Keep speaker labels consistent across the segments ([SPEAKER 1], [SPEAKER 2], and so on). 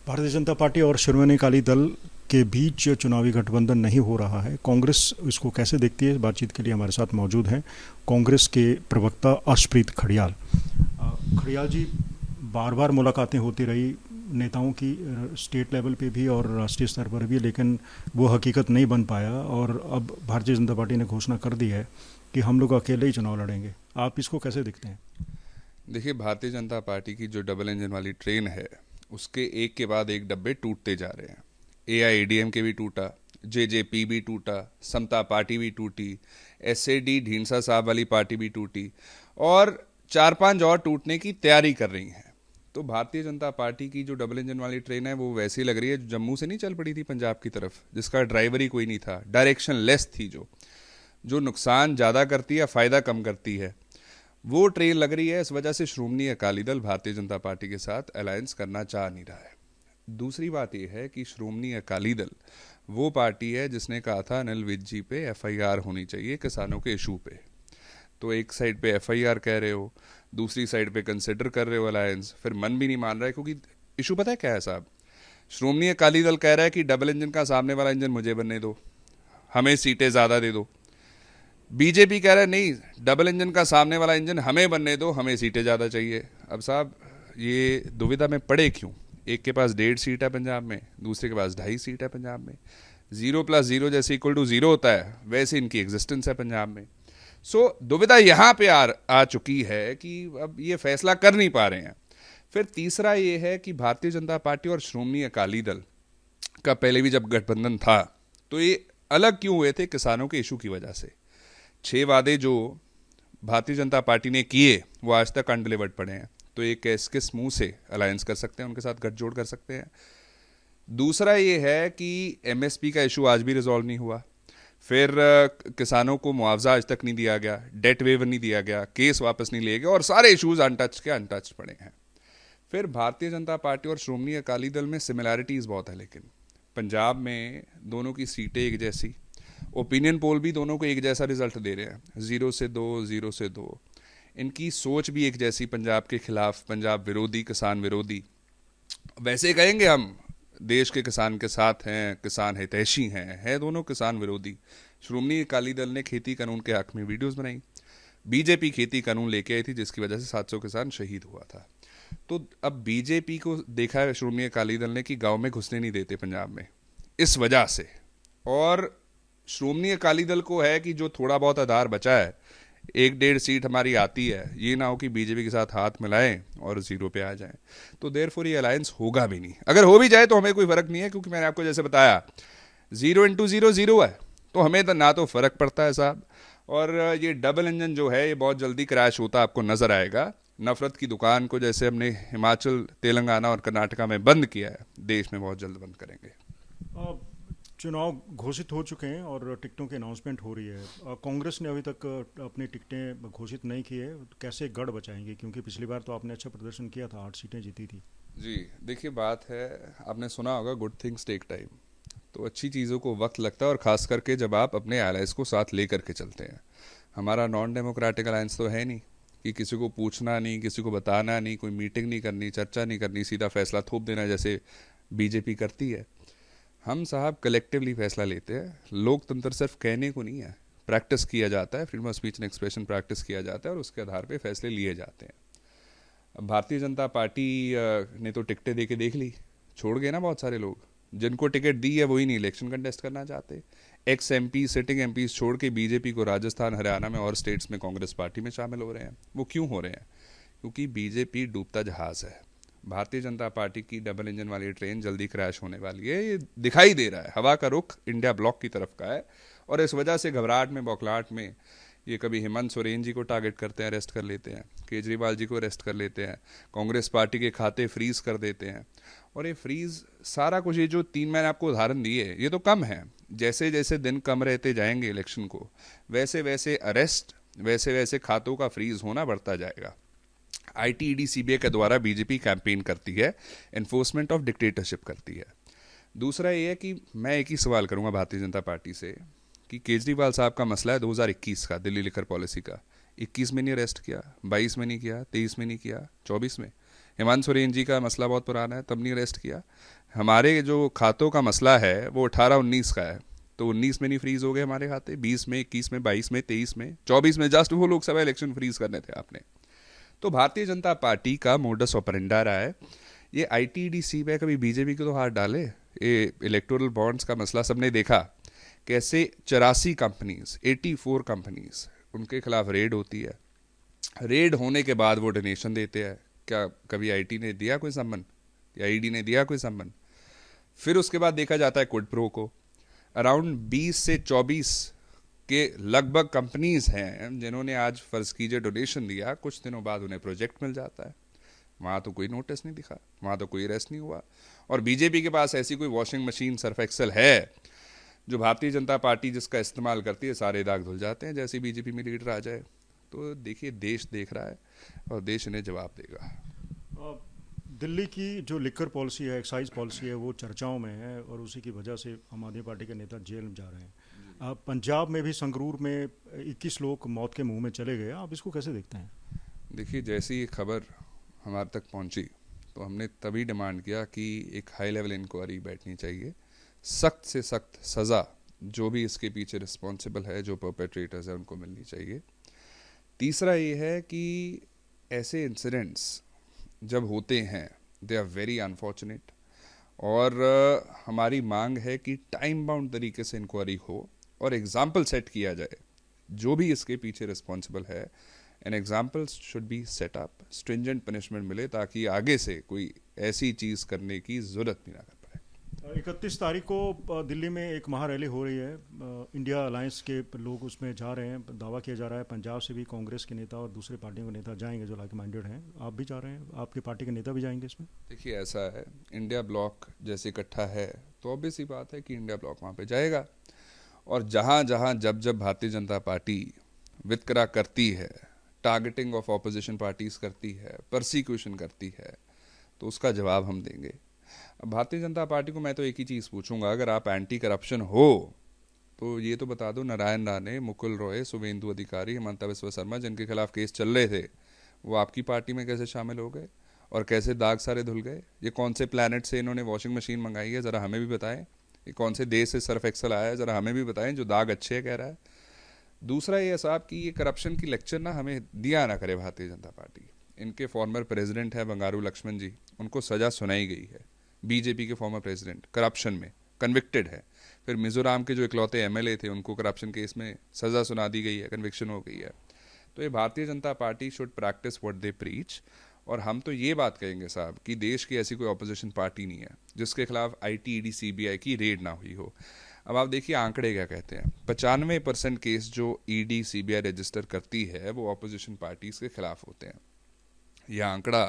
[SPEAKER 1] Bharatiya Janata party और शिरोमणि अकाली दल के बीच चुनावी गठबंधन नहीं हो रहा है। कांग्रेस इसको कैसे देखती है? इस बातचीत के लिए हमारे साथ मौजूद हैं कांग्रेस के प्रवक्ता अर्शप्रीत खड़ियाल। खड़ियाल जी, बार बार मुलाकातें होती रही नेताओं की, स्टेट लेवल पे भी और राष्ट्रीय स्तर पर भी, लेकिन वो हकीकत नहीं बन पाया और अब भारतीय जनता पार्टी ने घोषणा कर दी है कि हम लोग अकेले ही चुनाव लड़ेंगे। आप इसको कैसे देखते हैं?
[SPEAKER 2] देखिए, भारतीय जनता पार्टी की जो डबल इंजन वाली ट्रेन है उसके एक के बाद एक डब्बे टूटते जा रहे हैं। एआईएडीएमके भी टूटा, जेजेपी भी टूटा, समता पार्टी भी टूटी, एसएडी ढींढसा साहब वाली पार्टी भी टूटी और चार पांच और टूटने की तैयारी कर रही हैं। तो भारतीय जनता पार्टी की जो डबल इंजन वाली ट्रेन है वो वैसी लग रही है जो जम्मू से नहीं चल पड़ी थी पंजाब की तरफ, जिसका ड्राइवर ही कोई नहीं था, डायरेक्शन लेस थी, जो नुकसान ज़्यादा करती है फ़ायदा कम करती है, वो ट्रेन लग रही है। इस वजह से श्रोमणी अकाली दल भारतीय जनता पार्टी के साथ अलायंस करना चाह नहीं रहा है। दूसरी बात यह है कि श्रोमणी अकाली दल वो पार्टी है जिसने कहा था अनिल विज जी पे एफआईआर होनी चाहिए किसानों के इशू पे। तो एक साइड पे एफआईआर कह रहे हो, दूसरी साइड पे कंसिडर कर रहे हो अलायंस, फिर मन भी नहीं मान रहा है। क्योंकि इशू पता है क्या है साहब, श्रोमणी अकाली दल कह रहा है कि डबल इंजन का सामने वाला इंजन मुझे बनने दो, हमें सीटें ज़्यादा दे दो। बीजेपी कह रहा है नहीं, डबल इंजन का सामने वाला इंजन हमें बनने दो, हमें सीटें ज़्यादा चाहिए। अब साहब ये दुविधा में पड़े क्यों? एक के पास 1.5 सीट है पंजाब में, दूसरे के पास 2.5 सीट है पंजाब में। 0 + 0 जैसे = 0 होता है, वैसे इनकी एग्जिस्टेंस है पंजाब में। सो दुविधा यहाँ पे आ चुकी है कि अब ये फैसला कर नहीं पा रहे हैं। फिर तीसरा ये है कि भारतीय जनता पार्टी और श्रोमणी अकाली दल का पहले भी जब गठबंधन था तो ये अलग क्यों हुए थे? किसानों के इशू की वजह से। 6 वादे जो भारतीय जनता पार्टी ने किए वो आज तक अनडिलीवर्ड पड़े हैं। तो ये किस मुंह से अलायंस कर सकते हैं, उनके साथ गठजोड़ कर सकते हैं? दूसरा ये है कि एमएसपी का इशू आज भी रिजॉल्व नहीं हुआ। फिर किसानों को मुआवजा आज तक नहीं दिया गया, डेट वेवर नहीं दिया गया, केस वापस नहीं लिए गए और सारे इश्यूज अनटच पड़े हैं। फिर भारतीय जनता पार्टी और श्रोमणी अकाली दल में सिमिलैरिटीज बहुत है, लेकिन पंजाब में दोनों की सीटें एक जैसी, ओपिनियन पोल भी दोनों को एक जैसा रिजल्ट दे रहे हैं, 0 से 2, 0 से 2। इनकी सोच भी एक जैसी, पंजाब के खिलाफ, पंजाब विरोधी, किसान विरोधी। वैसे कहेंगे हम देश के किसान के साथ हैं, किसान हितैषी हैं, है दोनों किसान विरोधी। श्रोमणी अकाली दल ने खेती कानून के हक में वीडियोस बनाई, बीजेपी खेती कानून लेके आई थी जिसकी वजह से 700 किसान शहीद हुआ था। तो अब बीजेपी को देखा है श्रोमणी अकाली दल ने कि गांव में घुसने नहीं देते पंजाब में, इस वजह से। और श्रोमणी अकाली दल को है कि जो थोड़ा बहुत आधार बचा है, 1-1.5 सीट हमारी आती है, ये ना हो कि बीजेपी के साथ हाथ मिलाएं और 0 पे आ जाएं। तो देयरफॉर ये अलायंस होगा भी नहीं। अगर हो भी जाए तो हमें कोई फर्क नहीं है, क्योंकि मैंने आपको जैसे बताया 0 × 0 0 है, तो हमें तो ना तो फर्क पड़ता है साहब। और ये डबल इंजन जो है ये बहुत जल्दी क्रैश होता आपको नजर आएगा। नफरत की दुकान को जैसे हमने हिमाचल, तेलंगाना और कर्नाटका में बंद किया है, देश में बहुत जल्द बंद करेंगे।
[SPEAKER 1] चुनाव घोषित हो चुके हैं और टिकटों की अनाउंसमेंट हो रही है। कांग्रेस ने अभी तक अपनी टिकटें घोषित नहीं की है, तो कैसे गढ़ बचाएंगे? क्योंकि पिछली बार तो आपने अच्छा प्रदर्शन किया था, 8 सीटें जीती थी।
[SPEAKER 2] जी देखिए, बात है, आपने सुना होगा गुड थिंग्स टेक टाइम। तो अच्छी चीज़ों को वक्त लगता है, और ख़ास करके जब आप अपने एलाइज को साथ ले करके चलते हैं। हमारा नॉन डेमोक्रेटिक अलायंस तो है नहीं कि किसी को पूछना नहीं, किसी को बताना नहीं, कोई मीटिंग नहीं करनी, चर्चा नहीं करनी, सीधा फैसला थोप देना जैसे बीजेपी करती है। हम साहब कलेक्टिवली फैसला लेते हैं। लोकतंत्र सिर्फ कहने को नहीं है, प्रैक्टिस किया जाता है, freedom of speech and expression practice किया जाता है और उसके आधार पे फैसले लिए जाते हैं। अब भारतीय जनता पार्टी ने तो टिकटें दे के देख ली, छोड़ गए ना बहुत सारे लोग। जिनको टिकट दी है वही नहीं इलेक्शन कंटेस्ट करना चाहते। एक्स एमपी, सिटिंग एमपीज छोड़ के बीजेपी को राजस्थान, हरियाणा में और स्टेट्स में कांग्रेस पार्टी में शामिल हो रहे हैं। वो क्यों हो रहे हैं? क्योंकि बीजेपी डूबता जहाज है। भारतीय जनता पार्टी की डबल इंजन वाली ट्रेन जल्दी क्रैश होने वाली है, ये दिखाई दे रहा है। हवा का रुख इंडिया ब्लॉक की तरफ का है और इस वजह से घबराहट में, बौखलाहट में ये कभी हेमंत सोरेन जी को टारगेट करते हैं, अरेस्ट कर लेते हैं, केजरीवाल जी को अरेस्ट कर लेते हैं, कांग्रेस पार्टी के खाते फ्रीज कर देते हैं। और ये फ्रीज सारा कुछ, ये जो 3 मैंने आपको उदाहरण दिए, ये तो कम है। जैसे जैसे दिन कम रहते जाएंगे इलेक्शन को, वैसे वैसे अरेस्ट, वैसे वैसे खातों का फ्रीज होना बढ़ता जाएगा। आईटी, सीबीआई के द्वारा बीजेपी कैंपेन करती है, एनफोर्समेंट ऑफ डिक्टेटरशिप करती है। दूसरा ये है कि मैं एक ही सवाल करूंगा भारतीय जनता पार्टी से कि केजरीवाल साहब का मसला है 2021 का, दिल्ली लिकर पॉलिसी का। 21 में नहीं अरेस्ट किया, 22 में नहीं किया, 23 में नहीं किया, 24 में। हेमंत सोरेन जी का मसला बहुत पुराना है, तब नहीं अरेस्ट किया। हमारे जो खातों का मसला है वो 18-19 का है, तो 19 में नहीं फ्रीज हो गए हमारे खाते, 20 में, 21 में, 22 में, 23 में, 24 में, जस्ट वो लोकसभा इलेक्शन फ्रीज करने थे आपने। तो भारतीय जनता पार्टी का मोडस ऑपरेंडा रहा है ये आईटीडीसी पे। कभी बीजेपी को तो हाथ डाले, ये इलेक्टोरल बॉन्ड्स का मसला सबने देखा कैसे 84 कंपनीज, 84 कंपनीज, उनके खिलाफ रेड होती है। रेड होने के बाद वो डोनेशन देते हैं। क्या कभी आईटी ने दिया कोई सम्मान, या ईडी ने दिया कोई सम्मान? फिर उसके बाद देखा जाता है क्विड प्रो को। अराउंड 20 से 24 के लगभग कंपनीज हैं जिन्होंने आज फर्ज कीजिए डोनेशन दिया, कुछ दिनों बाद उन्हें प्रोजेक्ट मिल जाता है। वहाँ तो कोई नोटिस नहीं दिखा, वहाँ तो कोई अरेस्ट नहीं हुआ। और बीजेपी के पास ऐसी कोई वॉशिंग मशीन, सर्फ एक्सेल है जो भारतीय जनता पार्टी जिसका इस्तेमाल करती है, सारे दाग धुल जाते हैं जैसे बीजेपी में लीडर आ जाए। तो देखिए, देश देख रहा है और देश इन्हें जवाब देगा।
[SPEAKER 1] दिल्ली की जो लिकर पॉलिसी है, एक्साइज पॉलिसी है, वो चर्चाओं में है और उसी की वजह से आम आदमी पार्टी के नेता जेल में जा रहे हैं। पंजाब में भी संगरूर में 21 लोग मौत के मुंह में चले गए। आप इसको कैसे देखते हैं?
[SPEAKER 2] देखिए, जैसी ये खबर हमारे तक पहुंची तो हमने तभी डिमांड किया कि एक हाई लेवल इंक्वायरी बैठनी चाहिए, सख्त से सख्त सज़ा जो भी इसके पीछे रिस्पॉन्सिबल है, जो परपेट्रेटर्स हैं, उनको मिलनी चाहिए। तीसरा ये है कि ऐसे इंसिडेंट्स जब होते हैं दे आर वेरी अनफॉर्चुनेट, और हमारी मांग है कि टाइम बाउंड तरीके से इंक्वायरी हो और एग्जाम्पल सेट किया जाए जो भी इसके पीछे रिस्पॉन्सिबल है। An example should be set up, stringent punishment मिले ताकि आगे से कोई ऐसी चीज़ करने की ज़रूरत भी ना कर पाए।
[SPEAKER 1] 31 तारीख को दिल्ली में एक महारैली हो रही है। इंडिया अलायंस के लोग उसमें जा रहे हैं। दावा किया जा रहा है पंजाब से भी कांग्रेस के नेता और दूसरे पार्टियों के नेता जाएंगे जो लाइक माइंडेड हैं। आप भी जा रहे हैं, आपकी पार्टी के नेता भी जाएंगे इसमें?
[SPEAKER 2] देखिए, ऐसा है, इंडिया ब्लॉक जैसे इकट्ठा है तो ऑब्वियस सी बात है कि इंडिया ब्लॉक वहाँ पे जाएगा। और जहाँ जहाँ जब जब भारतीय जनता पार्टी वितकरा करती है, टारगेटिंग ऑफ ऑपोजिशन पार्टीज करती है, परसिक्यूशन करती है, तो उसका जवाब हम देंगे। अब भारतीय जनता पार्टी को मैं तो एक ही चीज़ पूछूंगा, अगर आप एंटी करप्शन हो तो ये तो बता दो, नारायण राणे, मुकुल रॉय, शुभेंदु अधिकारी, हिमंता बिस्वा शर्मा, जिनके खिलाफ केस चल रहे थे, वो आपकी पार्टी में कैसे शामिल हो गए और कैसे दाग सारे धुल गए? ये कौन से प्लैनेट से इन्होंने वॉशिंग मशीन मंगाई है, ज़रा हमें भी बताएं। ये कौन से देश से सर्फ एक्सल आया है, ज़रा हमें भी बताएं, जो दाग अच्छे है कह रहा है। दूसरा ये साहब कि ये करप्शन की लेक्चर ना हमें दिया ना करे भारतीय जनता पार्टी। इनके फॉर्मर प्रेसिडेंट है बंगारू लक्ष्मण जी, उनको सज़ा सुनाई गई है। बीजेपी के फॉर्मर प्रेसिडेंट करप्शन में कन्विक्टेड है। फिर मिजोरम के जो इकलौते एमएलए थे उनको करप्शन केस में सज़ा सुना दी गई है, कन्विक्शन हो गई है। तो ये Bharatiya Janata party should practice what they preach. और हम तो ये बात कहेंगे साहब कि देश की ऐसी कोई ऑपोजिशन पार्टी नहीं है जिसके खिलाफ आईटी, ईडी, सीबीआई की रेड ना हुई हो। अब आप देखिए आंकड़े क्या कहते हैं। 95% केस जो ईडी सीबीआई रजिस्टर करती है वो ऑपोजिशन पार्टीज के खिलाफ होते हैं। यह आंकड़ा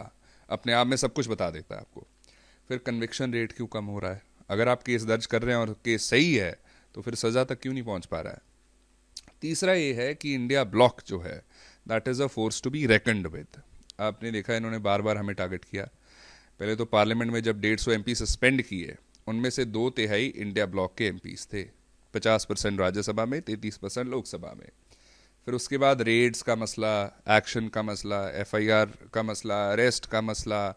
[SPEAKER 2] अपने आप में सब कुछ बता देता है आपको। फिर कन्विक्शन रेट क्यों कम हो रहा है? अगर आप केस दर्ज कर रहे हैं और केस सही है तो फिर सज़ा तक क्यों नहीं पहुंच पा रहा है? तीसरा ये है कि इंडिया ब्लॉक जो है that is a force to be reckoned with. आपने देखा इन्होंने बार बार हमें टारगेट किया। पहले तो पार्लियामेंट में जब 150 एमपी सस्पेंड किए, उनमें से 2/3 इंडिया ब्लॉक के एमपीज थे। 50% राज्यसभा में, 33% लोकसभा में। फिर उसके बाद रेड्स का मसला, एक्शन का मसला, एफआईआर का मसला, अरेस्ट का मसला,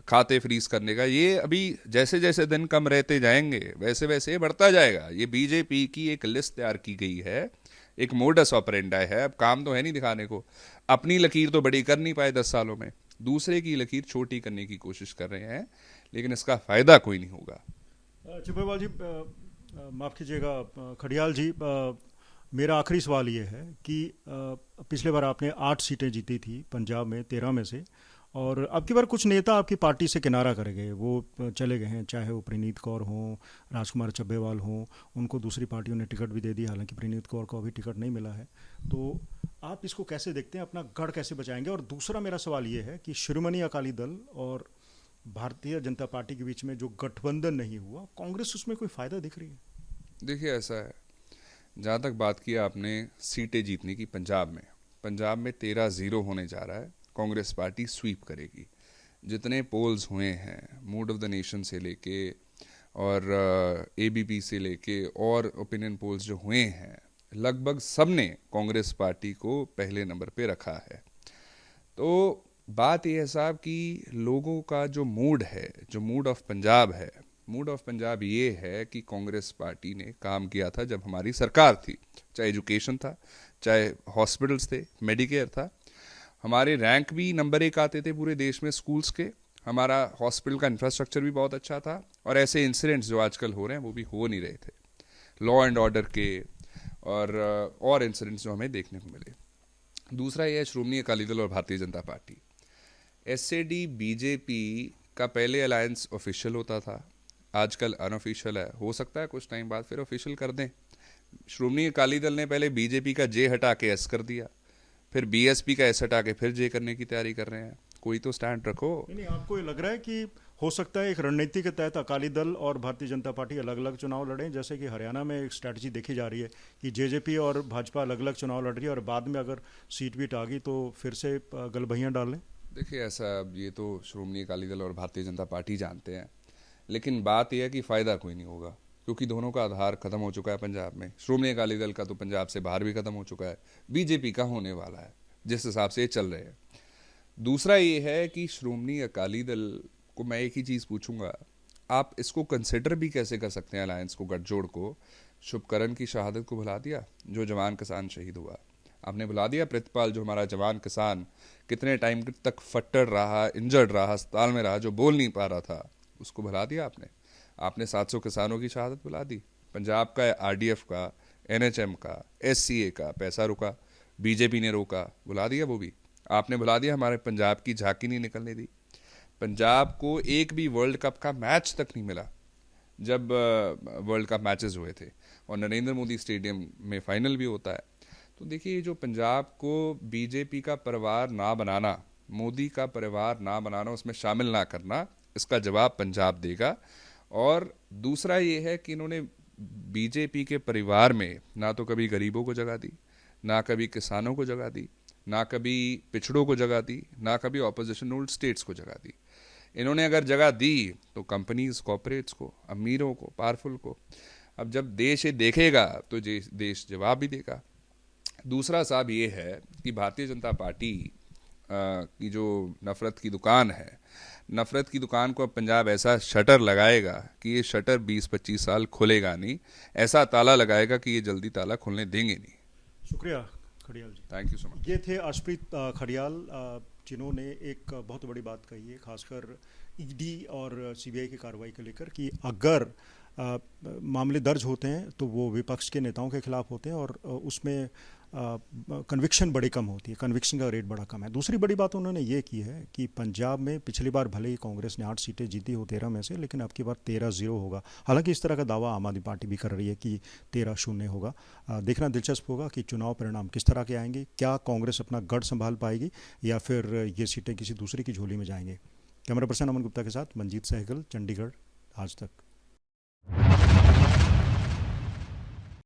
[SPEAKER 2] खाते फ्रीज करने का, ये अभी जैसे जैसे दिन कम रहते जाएंगे वैसे वैसे ये बढ़ता जाएगा। ये बीजेपी की एक लिस्ट तैयार की गई है, एक मोडस ऑपरेंडा है। अब काम तो है नहीं दिखाने को, अपनी लकीर तो बड़ी कर नहीं पाए 10 सालों में, दूसरे की लकीर छोटी करने की कोशिश कर रहे हैं, लेकिन इसका फायदा कोई नहीं होगा।
[SPEAKER 1] चिब्बरवाल जी, माफ़ कीजिएगा, खडियाल जी, मेरा आखिरी सवाल ये है कि पिछले बार आपने 8 सीटें जीती थी पंजाब में 13 में से, और अब की बार कुछ नेता आपकी पार्टी से किनारा कर गए, वो चले गए हैं, चाहे वो प्रीनीत कौर हों, राजकुमार चब्बेवाल हों, उनको दूसरी पार्टियों ने टिकट भी दे दी, हालांकि प्रीनीत कौर को अभी टिकट नहीं मिला है। तो आप इसको कैसे देखते हैं, अपना गढ़ कैसे बचाएंगे? और दूसरा मेरा सवाल ये है कि शिरोमणि अकाली दल और भारतीय जनता पार्टी के बीच में जो गठबंधन नहीं हुआ, कांग्रेस उसमें कोई फ़ायदा दिख रही है?
[SPEAKER 2] देखिए, ऐसा है, जहाँ तक बात की आपने सीटें जीतने की पंजाब में 13-0 होने जा रहा है। कांग्रेस पार्टी स्वीप करेगी। जितने पोल्स हुए हैं, मूड ऑफ द नेशन से लेके और एबीपी से लेके और ओपिनियन पोल्स जो हुए हैं, लगभग सब ने कांग्रेस पार्टी को पहले नंबर पे रखा है। तो बात यह है साहब कि लोगों का जो मूड है, जो मूड ऑफ पंजाब है, मूड ऑफ पंजाब ये है कि कांग्रेस पार्टी ने काम किया था जब हमारी सरकार थी, चाहे एजुकेशन था, चाहे हॉस्पिटल्स थे, मेडिकेयर था, हमारे रैंक भी नंबर 1 आते थे पूरे देश में स्कूल्स के, हमारा हॉस्पिटल का इंफ्रास्ट्रक्चर भी बहुत अच्छा था, और ऐसे इंसिडेंट्स जो आजकल हो रहे हैं वो भी हो नहीं रहे थे, लॉ एंड ऑर्डर के और इंसिडेंट्स जो हमें देखने को मिले। दूसरा ये है श्रोमणी अकाली दल और Bharatiya Janata party. SAD BJP का पहले अलायंस ऑफिशियल होता था, आजकल अनऑफिशियल है, हो सकता है कुछ टाइम बाद फिर ऑफिशियल कर दें। श्रोमणी अकाली दल ने पहले बीजेपी का जे हटा के एस कर दिया, फिर बीएसपी का एस हटा के फिर जे करने की तैयारी कर रहे हैं। कोई तो स्टैंड रखो।
[SPEAKER 1] नहीं, आपको ये लग रहा है कि हो सकता है एक रणनीति के तहत अकाली दल और भारतीय जनता पार्टी अलग अलग चुनाव लड़ें, जैसे कि हरियाणा में एक स्ट्रैटेजी देखी जा रही है कि जेजेपी और भाजपा अलग अलग चुनाव लड़ रही है और बाद में अगर सीट बीट आ गई तो फिर से गलबहियां डाल लें?
[SPEAKER 2] देखिए, ऐसा ये तो श्रोमणी अकाली दल और भारतीय जनता पार्टी जानते हैं, लेकिन बात यह है कि फ़ायदा कोई नहीं होगा, क्योंकि दोनों का आधार खत्म हो चुका है पंजाब में। श्रोमणी अकाली दल का तो पंजाब से बाहर भी खत्म हो चुका है, बीजेपी का होने वाला है जिस हिसाब से ये चल रहे हैं। दूसरा ये है कि श्रोमणी अकाली दल को मैं एक ही चीज़ पूछूंगा, आप इसको कंसिडर भी कैसे कर सकते हैं अलायंस को, गठजोड़ को? शुभकरण की शहादत को भुला दिया, जो जवान किसान शहीद हुआ। आपने भुला दिया प्रितपाल, जो हमारा जवान किसान कितने टाइम तक फट्टर रहा, इंजर्ड रहा, अस्पताल में रहा, जो बोल नहीं पा रहा था, उसको भुला दिया आपने 700 किसानों की शहादत भुला दी। पंजाब का आरडीएफ का, एनएचएम का, एससीए का पैसा रुका, बीजेपी ने रोका, भुला दिया वो भी। आपने भुला दिया, हमारे पंजाब की झांकी नहीं निकलने दी। पंजाब को एक भी वर्ल्ड कप का मैच तक नहीं मिला जब वर्ल्ड कप मैचेस हुए थे, और नरेंद्र मोदी स्टेडियम में फाइनल भी होता है। तो देखिए, जो पंजाब को बीजेपी का परिवार ना बनाना, मोदी का परिवार ना बनाना, उसमें शामिल ना करना, इसका जवाब पंजाब देगा। और दूसरा ये है कि इन्होंने बीजेपी के परिवार में ना तो कभी गरीबों को जगह दी, ना कभी किसानों को जगह दी, ना कभी पिछड़ों को जगह दी, ना कभी ऑपोजिशन रूल्ड स्टेट्स को जगह दी। इन्होंने अगर जगह दी तो कंपनीज, कॉर्पोरेट्स को, अमीरों को, पावरफुल को। अब जब देश ये देखेगा तो देश जवाब भी देगा। दूसरा साहब ये है कि भारतीय जनता पार्टी की जो नफ़रत की दुकान है, नफ़रत की दुकान को अब पंजाब ऐसा शटर लगाएगा कि ये शटर 20-25 साल खुलेगा नहीं, ऐसा ताला लगाएगा कि ये जल्दी ताला खुलने देंगे नहीं।
[SPEAKER 1] शुक्रिया Khadiyal ji.
[SPEAKER 2] Thank you so much.
[SPEAKER 1] ये थे अर्शप्रीत खड़ियाल, जिन्होंने एक बहुत बड़ी बात कही है, खासकर ईडी और सीबीआई की कार्रवाई को लेकर, कि अगर मामले दर्ज होते हैं तो वो विपक्ष के नेताओं के खिलाफ होते हैं और उसमें कन्विक्शन बड़ी कम होती है, कन्विक्शन का रेट बड़ा कम है। दूसरी बड़ी बात उन्होंने ये की है कि पंजाब में पिछली बार भले ही कांग्रेस ने 8 सीटें जीती हो 13 में से, लेकिन अब की बार 13-0 होगा। हालांकि इस तरह का दावा आम आदमी पार्टी भी कर रही है कि 13-0 होगा। देखना दिलचस्प होगा कि चुनाव परिणाम किस तरह के आएंगे, क्या कांग्रेस अपना गढ़ संभाल पाएगी या फिर ये सीटें किसी दूसरे की झोली में जाएंगे। कैमरा पर्सन अमन गुप्ता के साथ मंजीत सहगल, चंडीगढ़, आज तक।